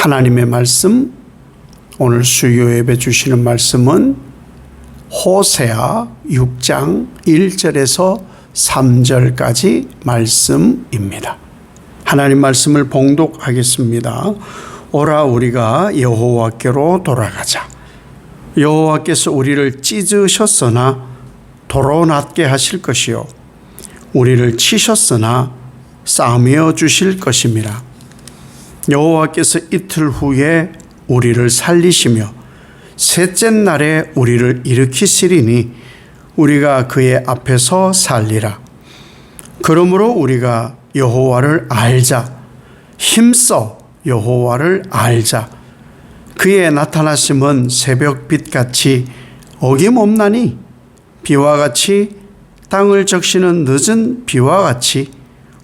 하나님의 말씀, 오늘 수요 예배 주시는 말씀은 호세아 6장 1절에서 3절까지 말씀입니다. 하나님 말씀을 봉독하겠습니다. 오라 우리가 여호와께로 돌아가자. 여호와께서 우리를 찢으셨으나 도로 낫게 하실 것이요 우리를 치셨으나 싸매어 주실 것임이라. 여호와께서 이틀 후에 우리를 살리시며 셋째 날에 우리를 일으키시리니 우리가 그의 앞에서 살리라. 그러므로 우리가 여호와를 알자. 힘써 여호와를 알자. 그의 나타나심은 새벽빛같이 어김없나니 비와 같이 땅을 적시는 늦은 비와 같이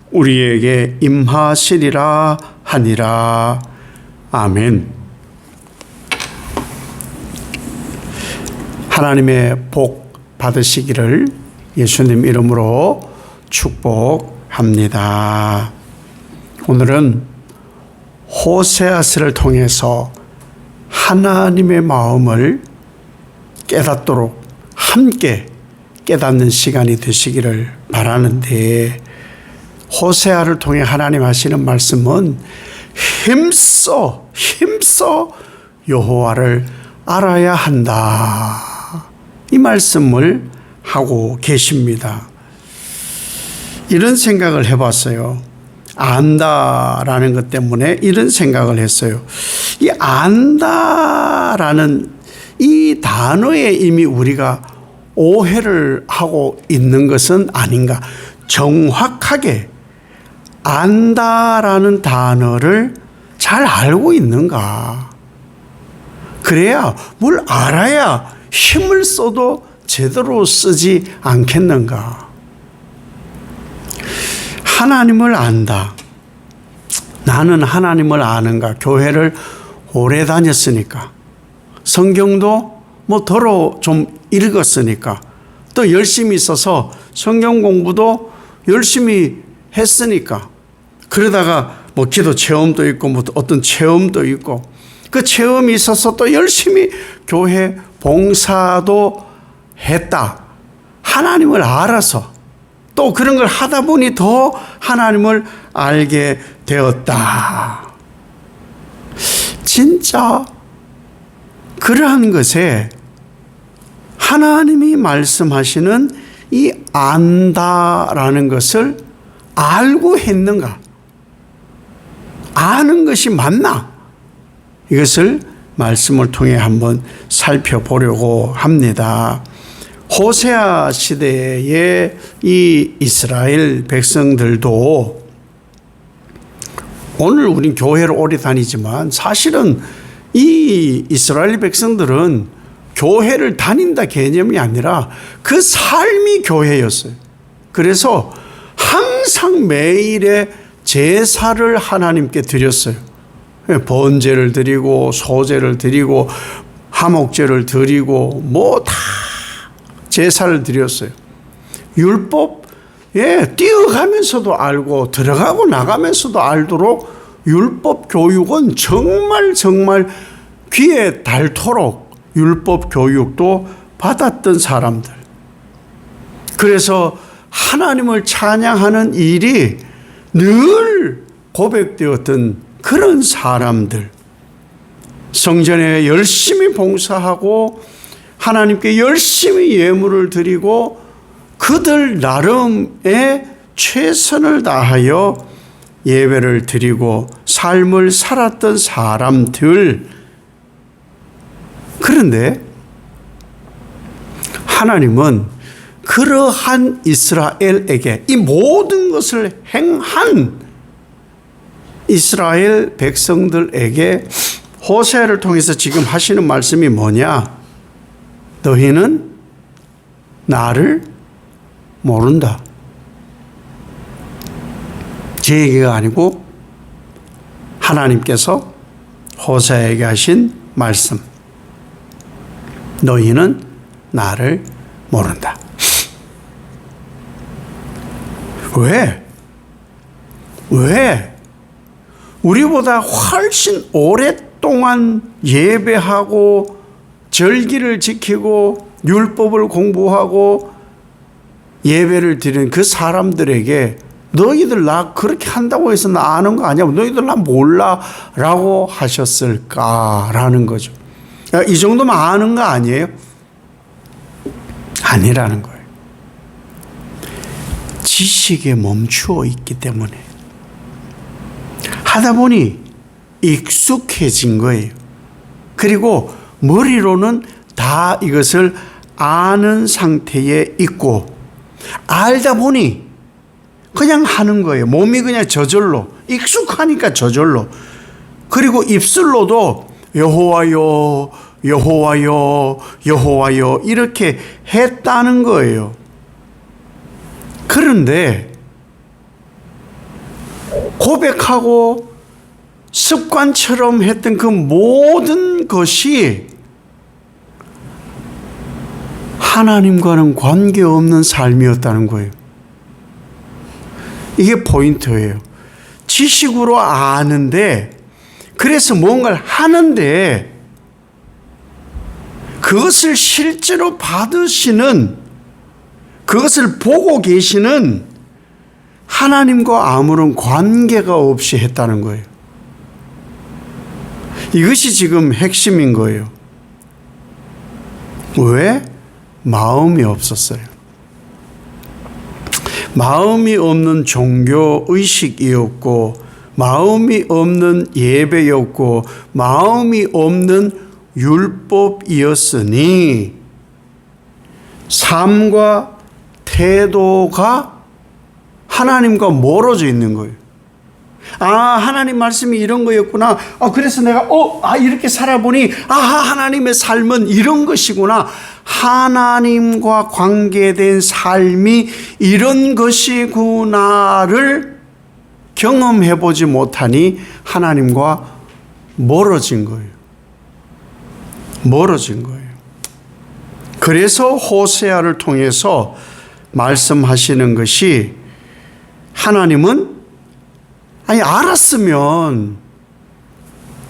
우리에게 임하시리라 하니라. 아멘. 하나님의 복 받으시기를 예수님 이름으로 축복합니다. 오늘은 호세아서를 통해서 하나님의 마음을 깨닫도록 함께 깨닫는 시간이 되시기를 바라는데, 호세아를 통해 하나님 하시는 말씀은 힘써 여호와를 알아야 한다, 이 말씀을 하고 계십니다. 이런 생각을 해봤어요. 안다라는 것 때문에 이런 생각을 했어요. 이 안다라는 이 단어에 이미 우리가 오해를 하고 있는 것은 아닌가. 정확하게 안다라는 단어를 잘 알고 있는가. 그래야 뭘 알아야 힘을 써도 제대로 쓰지 않겠는가. 하나님을 안다. 나는 하나님을 아는가. 교회를 오래 다녔으니까, 성경도 더러 좀 읽었으니까, 또 열심히 있어서 성경 공부도 열심히 했으니까, 그러다가 기도 체험도 있고 어떤 체험도 있고, 그 체험이 있어서 또 열심히 교회 봉사도 했다. 하나님을 알아서 또 그런 걸 하다 보니 더 하나님을 알게 되었다. 진짜 그러한 것에 하나님이 말씀하시는 이 안다라는 것을 알고 했는가? 아는 것이 맞나? 이것을 말씀을 통해 한번 살펴보려고 합니다. 호세아 시대의 이 이스라엘 백성들도, 오늘 우린 교회를 오래 다니지만 사실은 이 이스라엘 백성들은 교회를 다닌다 개념이 아니라 그 삶이 교회였어요. 그래서 항상 매일의 제사를 하나님께 드렸어요. 번제를 드리고 소제를 드리고 화목제를 드리고 다 제사를 드렸어요. 율법에 뛰어가면서도 알고 들어가고 나가면서도 알도록 율법 교육은 정말 귀에 닳도록 율법 교육도 받았던 사람들. 그래서 하나님을 찬양하는 일이 늘 고백되었던 그런 사람들. 성전에 열심히 봉사하고 하나님께 열심히 예물을 드리고 그들 나름의 최선을 다하여 예배를 드리고 삶을 살았던 사람들. 그런데 하나님은 그러한 이스라엘에게, 이 모든 것을 행한 이스라엘 백성들에게 호세아를 통해서 지금 하시는 말씀이 뭐냐? 너희는 나를 모른다. 제 얘기가 아니고 하나님께서 호세아에게 하신 말씀. 너희는 나를 모른다. 왜? 우리보다 훨씬 오랫동안 예배하고 절기를 지키고 율법을 공부하고 예배를 드리는 그 사람들에게 너희들 나 그렇게 한다고 해서 나 아는 거 아니야? 너희들 나 몰라? 라고 하셨을까라는 거죠. 이 정도면 아는 거 아니에요? 아니라는 거예요. 지식에 멈추어 있기 때문에 하다 보니 익숙해진 거예요. 그리고 머리로는 다 이것을 아는 상태에 있고 알다 보니 그냥 하는 거예요. 몸이 그냥 저절로 익숙하니까 저절로. 그리고 입술로도 여호와여 여호와여 여호와여 이렇게 했다는 거예요. 그런데 고백하고 습관처럼 했던 그 모든 것이 하나님과는 관계없는 삶이었다는 거예요. 이게 포인트예요. 지식으로 아는데, 그래서 뭔가를 하는데 그것을 실제로 받으시는, 그것을 보고 계시는 하나님과 아무런 관계가 없이 했다는 거예요. 이것이 지금 핵심인 거예요. 왜? 마음이 없었어요. 마음이 없는 종교의식이었고, 마음이 없는 예배였고, 마음이 없는 율법이었으니 삶과 태도가 하나님과 멀어져 있는 거예요. 하나님 말씀이 이런 거였구나. 그래서 내가 이렇게 살아보니 하나님의 삶은 이런 것이구나. 하나님과 관계된 삶이 이런 것이구나를 경험해보지 못하니 하나님과 멀어진 거예요. 멀어진 거예요. 그래서 호세아를 통해서 말씀하시는 것이, 하나님은 알았으면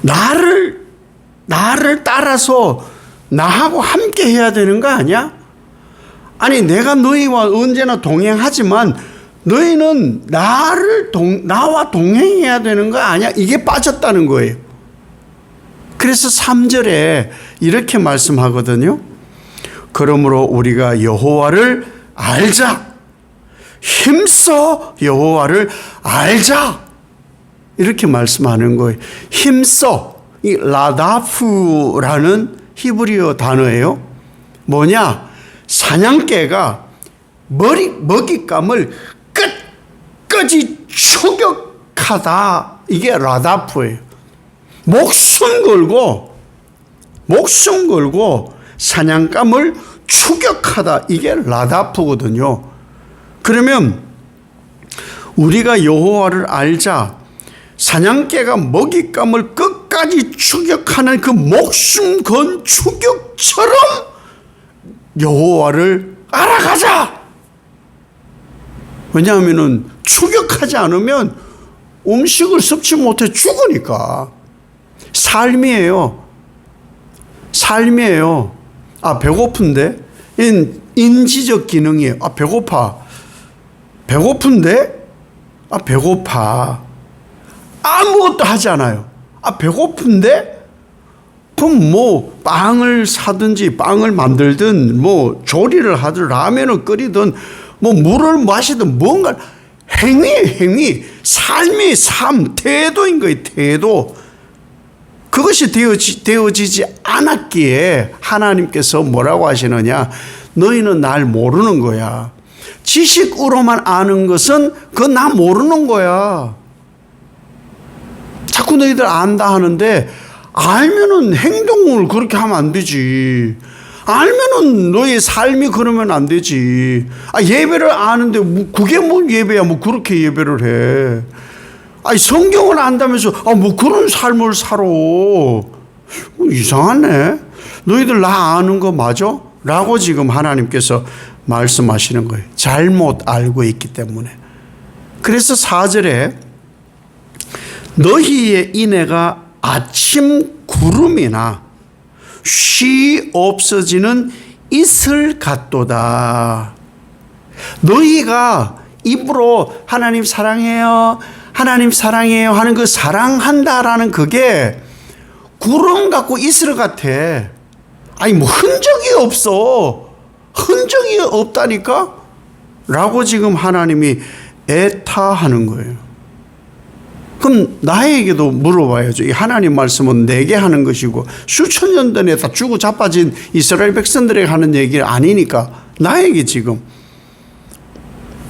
나를 따라서 나하고 함께 해야 되는 거 아니야? 내가 너희와 언제나 동행하지만 너희는 나와 동행해야 되는 거 아니야? 이게 빠졌다는 거예요. 그래서 3절에 이렇게 말씀하거든요. 그러므로 우리가 여호와를 알자. 힘써 여호와를 알자. 이렇게 말씀하는 거예요. 힘써. 이 라다프라는 히브리어 단어예요. 뭐냐? 사냥개가 먹잇감을 끝까지 추격하다. 이게 라다프예요. 목숨 걸고 사냥감을 추격하다. 이게 라다프거든요. 그러면 우리가 여호와를 알자. 사냥개가 먹잇감을 끝까지 추격하는 그 목숨 건 추격처럼 여호와를 알아가자. 왜냐하면 추격하지 않으면 음식을 섭취 못해 죽으니까. 삶이에요. 배고픈데? 인지적 기능이에요. 배고파. 배고픈데? 배고파. 아무것도 하지 않아요. 배고픈데? 그럼 빵을 사든지 빵을 만들든 조리를 하든 라면을 끓이든 물을 마시든 뭔가 행위. 삶이 태도인 거예요. 태도. 그것이 되어지지 않았기에 하나님께서 뭐라고 하시느냐? 너희는 날 모르는 거야. 지식으로만 아는 것은 나 모르는 거야. 자꾸 너희들 안다 하는데, 알면은 행동을 그렇게 하면 안 되지. 알면은 너의 삶이 그러면 안 되지. 예배를 아는데 그게 예배야. 그렇게 예배를 해. 성경을 안다면서 그런 삶을 살아. 이상하네. 너희들 나 아는 거 맞아? 라고 지금 하나님께서 말씀하시는 거예요. 잘못 알고 있기 때문에. 그래서 4절에 너희의 인애가 아침 구름이나 쉬 없어지는 이슬 같도다. 너희가 입으로 하나님 사랑해요, 하나님 사랑해요 하는 그 사랑한다라는 그게 구름 같고 이슬 같아. 아니 뭐 흔적이 없어. 흔적이 없다니까? 라고 지금 하나님이 애타하는 거예요. 그럼 나에게도 물어봐야죠. 이 하나님 말씀은 내게 하는 것이고 수천 년 전에 다 죽고 자빠진 이스라엘 백성들에게 하는 얘기가 아니니까 나에게 지금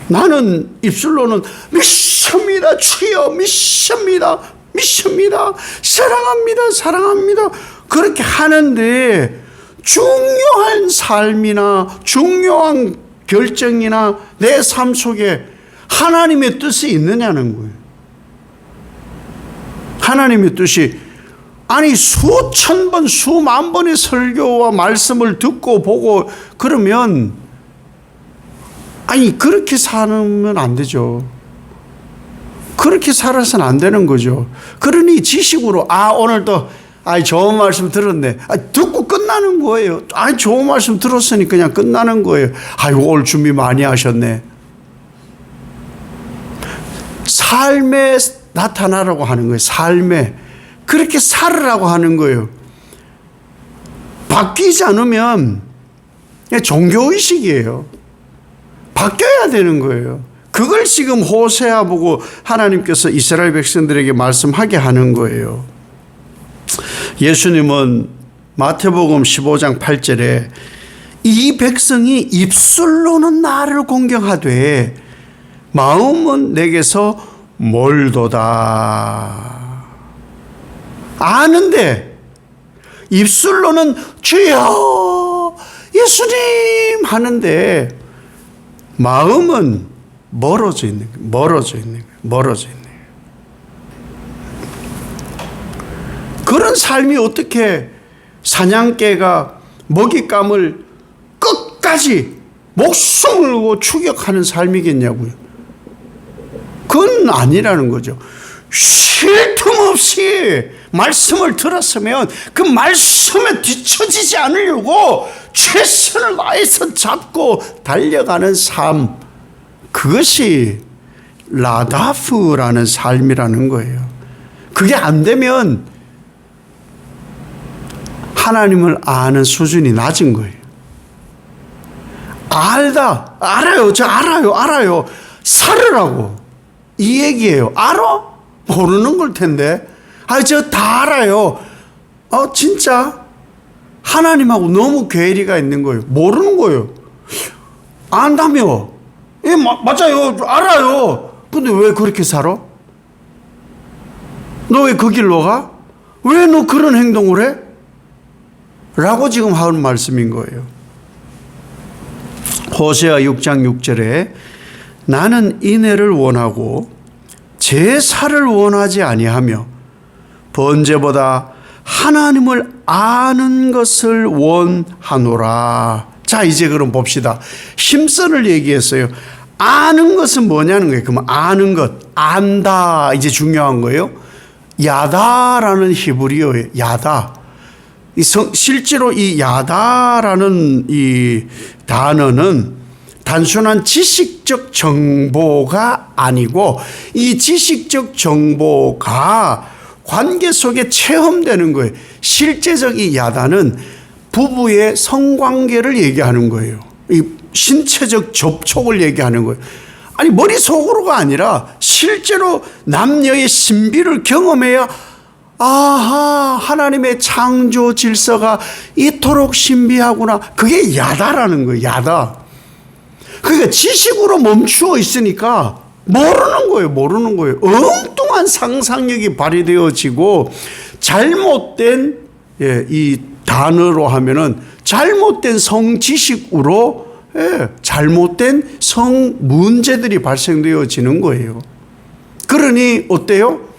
나는 입술로는 믿습니다 주여 믿습니다 믿습니다 사랑합니다 사랑합니다 그렇게 하는데 중요한 삶이나 중요한 결정이나 내 삶 속에 하나님의 뜻이 있느냐는 거예요. 하나님의 뜻이 아니 수천 번 수만 번의 설교와 말씀을 듣고 보고 그러면 아니 그렇게 살면 안 되죠. 그렇게 살아서는 안 되는 거죠. 그러니 지식으로 오늘도 좋은 말씀 들었네. 듣고 끝나는 거예요. 좋은 말씀 들었으니 그냥 끝나는 거예요. 오늘 준비 많이 하셨네. 삶에 나타나라고 하는 거예요. 삶에. 그렇게 살으라고 하는 거예요. 바뀌지 않으면 종교의식이에요. 바뀌어야 되는 거예요. 그걸 지금 호세아 보고 하나님께서 이스라엘 백성들에게 말씀하게 하는 거예요. 예수님은 마태복음 15장 8절에 이 백성이 입술로는 나를 공경하되 마음은 내게서 멀도다. 아는데 입술로는 주여 예수님 하는데 마음은 멀어져 있는 거예요. 멀어져 있는 거예요. 그런 삶이 어떻게 사냥개가 먹잇감을 끝까지 목숨을 걸고 추격하는 삶이겠냐고요. 그건 아니라는 거죠. 쉴 틈 없이 말씀을 들었으면 그 말씀에 뒤처지지 않으려고 최선을 다해서 잡고 달려가는 삶, 그것이 라다프라는 삶이라는 거예요. 그게 안 되면 하나님을 아는 수준이 낮은 거예요. 알아요. 저 알아요. 살으라고. 이 얘기예요. 알아? 모르는 걸 텐데. 저 다 알아요. 진짜 하나님하고 너무 괴리가 있는 거예요. 모르는 거예요. 안다며. 예, 맞아요. 알아요. 근데 왜 그렇게 살아? 너 왜 그 길로 가? 왜 너 그런 행동을 해? 라고 지금 하는 말씀인 거예요. 호세아 6장 6절에 나는 인애를 원하고 제사를 원하지 아니하며 번제보다 하나님을 아는 것을 원하노라. 자, 이제 그럼 봅시다. 심선을 얘기했어요. 아는 것은 뭐냐는 거예요. 그러면 아는 것, 안다, 이제 중요한 거예요. 야다라는 히브리어예요. 야다. 실제로 이 야다라는 이 단어는 단순한 지식적 정보가 아니고 이 지식적 정보가 관계 속에 체험되는 거예요. 실제적 이 야다는 부부의 성관계를 얘기하는 거예요. 이 신체적 접촉을 얘기하는 거예요. 아니 머릿속으로가 아니라 실제로 남녀의 신비를 경험해야 하나님의 창조 질서가 이토록 신비하구나. 그게 야다라는 거예요. 야다. 그러니까 지식으로 멈추어 있으니까 모르는 거예요. 엉뚱한 상상력이 발휘되어지고 잘못된 이 단어로 하면은 잘못된 성지식으로 잘못된 성 문제들이 발생되어지는 거예요. 그러니 어때요?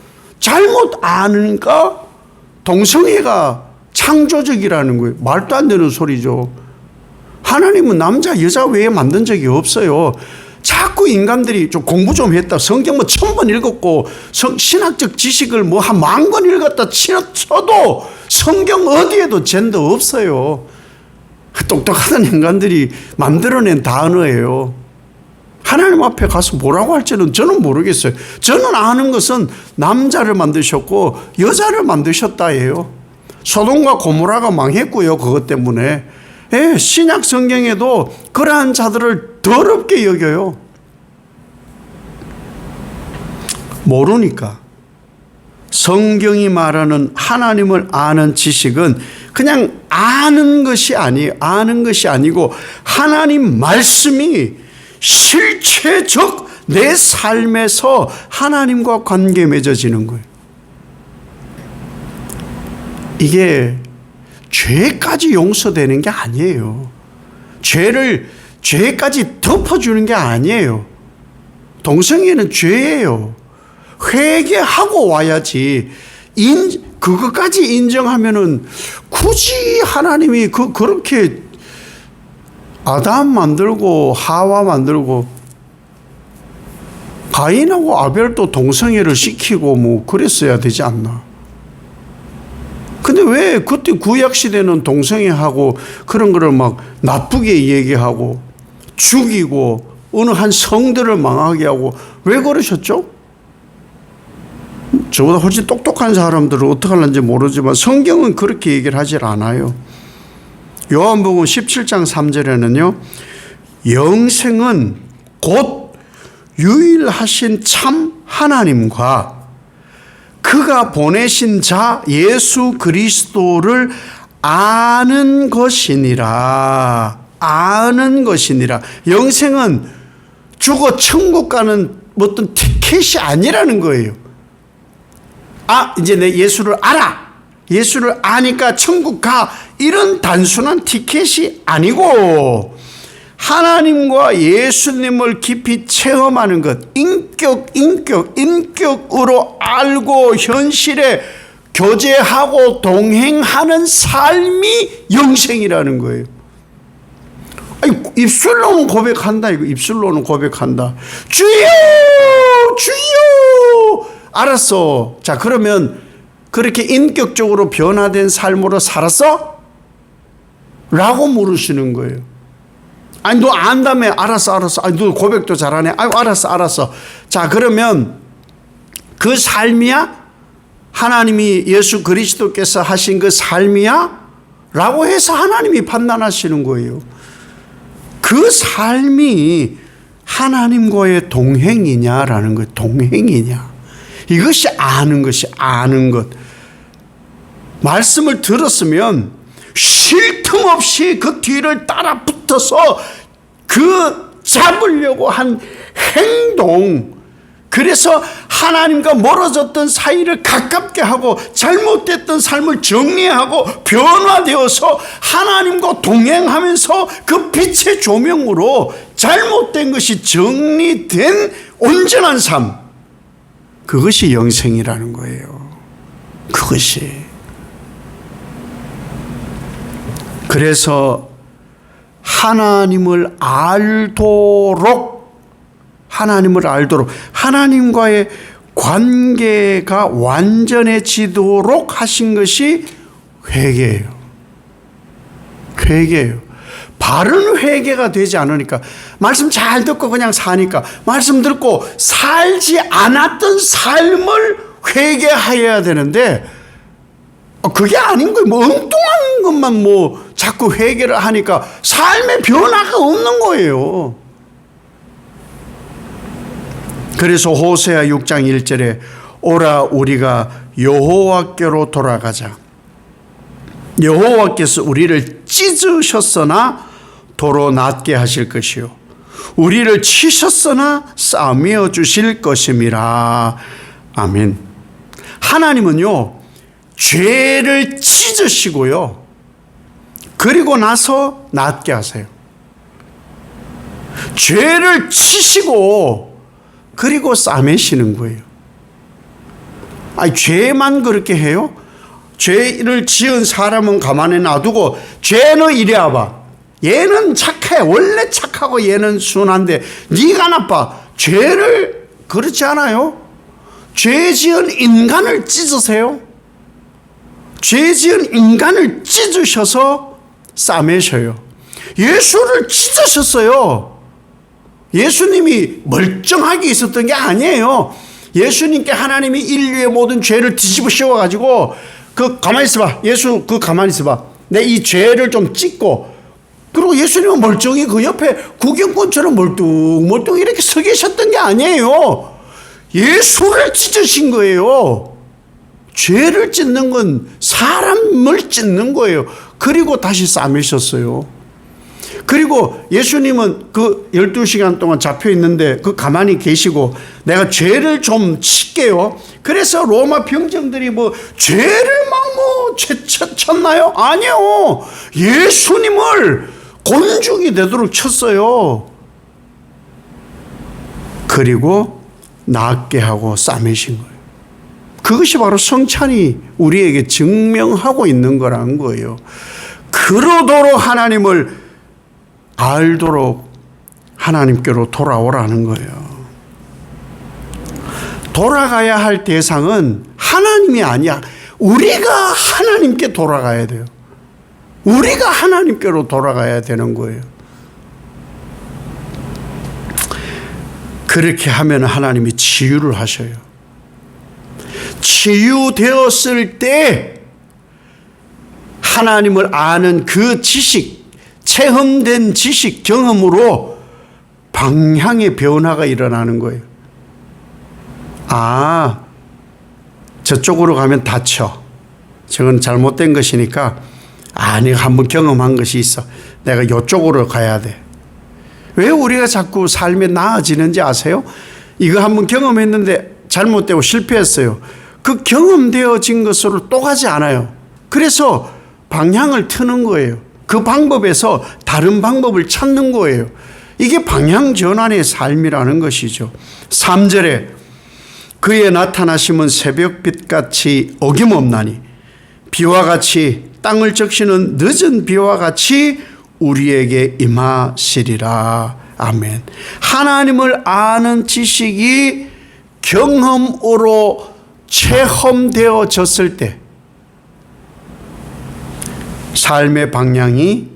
잘못 아니까 동성애가 창조적이라는 거예요. 말도 안 되는 소리죠. 하나님은 남자 여자 외에 만든 적이 없어요. 자꾸 인간들이 좀 공부 좀 했다, 성경 뭐 1000번 읽었고 신학적 지식을 뭐 한 10,000권 읽었다 쳐도 성경 어디에도 젠더 없어요. 똑똑한 인간들이 만들어낸 단어예요. 하나님 앞에 가서 뭐라고 할지는 저는 모르겠어요. 저는 아는 것은 남자를 만드셨고 여자를 만드셨다예요. 소돔과 고모라가 망했고요, 그것 때문에. 예, 신약 성경에도 그러한 자들을 더럽게 여겨요. 모르니까. 성경이 말하는 하나님을 아는 지식은 그냥 아는 것이 아니에요. 아는 것이 아니고 하나님 말씀이 실체적 내 삶에서 하나님과 관계 맺어지는 거예요. 이게 죄까지 용서되는 게 아니에요. 죄까지 덮어주는 게 아니에요. 동성애는 죄예요. 회개하고 와야지. 그것까지 인정하면은 굳이 하나님이 그렇게 아담 만들고 하와 만들고 가인하고 아벨도 동성애를 시키고 뭐 그랬어야 되지 않나. 근데 왜 그때 구약시대는 동성애하고 그런 거를 막 나쁘게 얘기하고 죽이고 어느 한 성들을 망하게 하고 왜 그러셨죠? 저보다 훨씬 똑똑한 사람들은 어떻게 하는지 모르지만 성경은 그렇게 얘기를 하질 않아요. 요한복음 17장 3절에는요. 영생은 곧 유일하신 참 하나님과 그가 보내신 자 예수 그리스도를 아는 것이니라. 아는 것이니라. 영생은 죽어 천국 가는 어떤 티켓이 아니라는 거예요. 이제 내 예수를 알아. 예수를 아니까 천국 가. 이런 단순한 티켓이 아니고 하나님과 예수님을 깊이 체험하는 것, 인격으로 알고 현실에 교제하고 동행하는 삶이 영생이라는 거예요. 입술로는 고백한다. 입술로는 고백한다. 주여, 주여. 알았어. 자, 그러면 그렇게 인격적으로 변화된 삶으로 살았어? 라고 물으시는 거예요. 아니, 너 안다며. 알았어. 아니, 너 고백도 잘하네. 아유, 알았어. 자, 그러면 그 삶이야? 하나님이 예수 그리스도께서 하신 그 삶이야? 라고 해서 하나님이 판단하시는 거예요. 그 삶이 하나님과의 동행이냐라는 거예요. 동행이냐. 이것이 아는 것. 말씀을 들었으면 쉴 틈 없이 그 뒤를 따라 붙어서 그 잡으려고 한 행동, 그래서 하나님과 멀어졌던 사이를 가깝게 하고 잘못됐던 삶을 정리하고 변화되어서 하나님과 동행하면서 그 빛의 조명으로 잘못된 것이 정리된 온전한 삶, 그것이 영생이라는 거예요. 그것이. 그래서 하나님을 알도록 하나님과의 관계가 완전해지도록 하신 것이 회개예요. 바른 회개가 되지 않으니까, 말씀 잘 듣고 그냥 사니까, 말씀 듣고 살지 않았던 삶을 회개해야 되는데 그게 아닌 거예요. 뭐 엉뚱한 것만 뭐 자꾸 회개를 하니까 삶의 변화가 없는 거예요. 그래서 호세아 6장 1절에 오라 우리가 여호와께로 돌아가자. 여호와께서 우리를 찢으셨으나 도로 낫게 하실 것이요 우리를 치셨으나 싸매어 주실 것임이라. 아멘. 하나님은요, 죄를 찢으시고요, 그리고 나서 낫게 하세요. 죄를 치시고 그리고 싸매시는 거예요. 아니, 죄만 그렇게 해요? 죄를 지은 사람은 가만히 놔두고 죄 너 이리 와봐. 얘는 착해. 원래 착하고 얘는 순한데 네가 나빠. 죄를 그렇지 않아요? 죄 지은 인간을 찢으세요. 죄 지은 인간을 찢으셔서 싸매셔요. 예수를 찢으셨어요. 예수님이 멀쩡하게 있었던 게 아니에요. 예수님께 하나님이 인류의 모든 죄를 뒤집어 씌워가지고 가만히 있어봐. 예수 가만히 있어봐. 내 이 죄를 좀 찢고, 그리고 예수님은 멀쩡히 그 옆에 구경꾼처럼 멀뚱멀뚱 이렇게 서 계셨던 게 아니에요. 예수를 찢으신 거예요. 죄를 찢는 건 사람을 찢는 거예요. 그리고 다시 싸매셨어요. 그리고 예수님은 그 12시간 동안 잡혀 있는데 가만히 계시고 내가 죄를 좀 칠게요. 그래서 로마 병정들이 죄를 쳤나요? 아니요. 예수님을 곤죽이 되도록 쳤어요. 그리고 낫게 하고 싸매신 거예요. 그것이 바로 성찬이 우리에게 증명하고 있는 거라는 거예요. 그러도록 하나님을 알도록 하나님께로 돌아오라는 거예요. 돌아가야 할 대상은 하나님이 아니야. 우리가 하나님께 돌아가야 돼요. 우리가 하나님께로 돌아가야 되는 거예요. 그렇게 하면 하나님이 치유를 하셔요. 치유되었을 때 하나님을 아는 그 지식, 체험된 지식, 경험으로 방향의 변화가 일어나는 거예요. 아, 저쪽으로 가면 다쳐. 저건 잘못된 것이니까, 내가 한번 경험한 것이 있어. 내가 이쪽으로 가야 돼. 왜 우리가 자꾸 삶에 나아지는지 아세요? 이거 한번 경험했는데 잘못되고 실패했어요. 그 경험되어진 것으로 또 가지 않아요. 그래서 방향을 트는 거예요. 그 방법에서 다른 방법을 찾는 거예요. 이게 방향 전환의 삶이라는 것이죠. 3절에 그의 나타나심은 새벽빛같이 어김없나니 비와 같이 땅을 적시는 늦은 비와 같이 우리에게 임하시리라. 아멘. 하나님을 아는 지식이 경험으로 체험되어졌을 때 삶의 방향이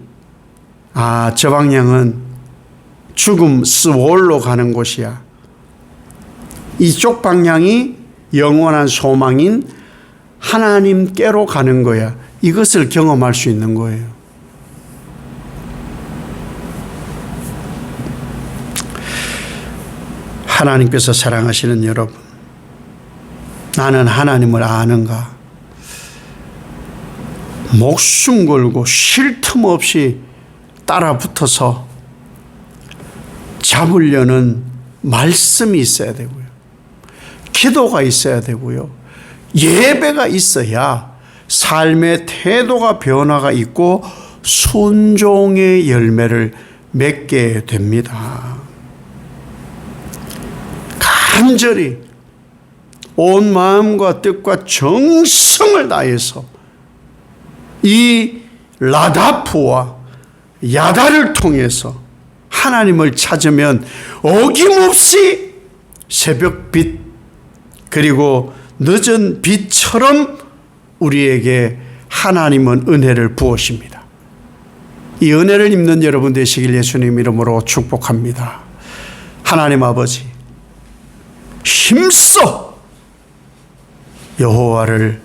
저 방향은 죽음 스월로 가는 곳이야. 이쪽 방향이 영원한 소망인 하나님께로 가는 거야. 이것을 경험할 수 있는 거예요. 하나님께서 사랑하시는 여러분, 나는 하나님을 아는가? 목숨 걸고 쉴 틈 없이 따라 붙어서 잡으려는 말씀이 있어야 되고요. 기도가 있어야 되고요. 예배가 있어야 삶의 태도가 변화가 있고 순종의 열매를 맺게 됩니다. 간절히 온 마음과 뜻과 정성을 다해서 이 라다프와 야다를 통해서 하나님을 찾으면 어김없이 새벽빛 그리고 늦은 빛처럼 우리에게 하나님은 은혜를 부으십니다. 이 은혜를 입는 여러분 되시길 예수님 이름으로 축복합니다. 하나님 아버지, 힘써 여호와를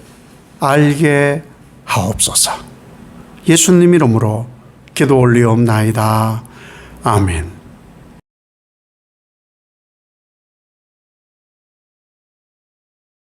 알게 하옵소서. 예수님 이름으로 기도 올리옵나이다. 아멘.